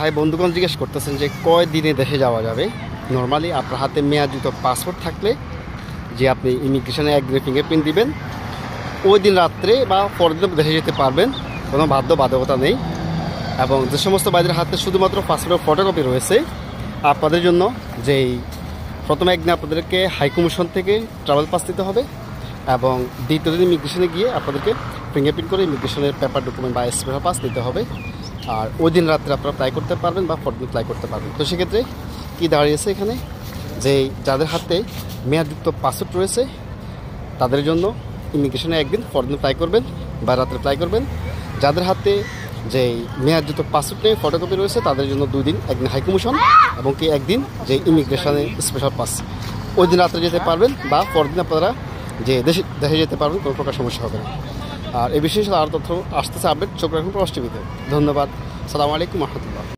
ভাই বন্ধুগণ জিজ্ঞেস করতেছেন যে কয় দিনে দেশে যাওয়া যাবে। নর্মালি আপনার হাতে মেয়াদযুক্ত পাসপোর্ট থাকলে যে আপনি ইমিগ্রেশনে একদিনে ফিঙ্গারপ্রিন্ট দিবেন, ওই দিন রাত্রে বা পরের দিন দেশে যেতে পারবেন, কোনো বাধ্যকতা নেই। এবং যে সমস্ত ভাইদের হাতে শুধুমাত্র পাসপোর্টের ফটোকপি রয়েছে, আপনাদের জন্য যেই প্রথম একদিন আপনাদেরকে হাইকমিশন থেকে ট্রাভেল পাস দিতে হবে এবং দ্বিতীয় দিন ইমিগ্রেশনে গিয়ে আপনাদেরকে ফিঙ্গারপ্রিন্ট করে ইমিগ্রেশনের পেপার ডকুমেন্ট বা স্পেশাল পাস দিতে হবে। আর ওই দিন রাত্রে আপনারা অ্যাপ্লাই করতে পারবেন বা পরের দিন অ্যাপ্লাই করতে পারবেন। তো সেক্ষেত্রে কী দাঁড়িয়েছে এখানে, যে যাদের হাতে মেয়াদযুক্ত পাসপোর্ট রয়েছে তাদের জন্য ইমিগ্রেশনে একদিন, পরের দিন অ্যাপ্লাই করবেন বা রাত্রে অ্যাপ্লাই করবেন। যাদের হাতে যে মেয়াদযুক্ত পাসপোর্ট নিয়ে ফটোকপি রয়েছে তাদের জন্য 2 দিন, একদিন হাইকমিশন এবং কি একদিন যে ইমিগ্রেশনে স্পেশাল পাস, ওই দিন রাত্রে যেতে পারবেন বা পরের দিন আপনারা যে দেশে যেতে পারবেন, কোনো প্রকার সমস্যা হবে না। আর এই বিষয়ে আরও তথ্য আসতেছে আপডেট, চোখ রাখুন প্রবাস টিভিতে। ধন্যবাদ। আসসালামু আলাইকুম রহমতুল্লাহ।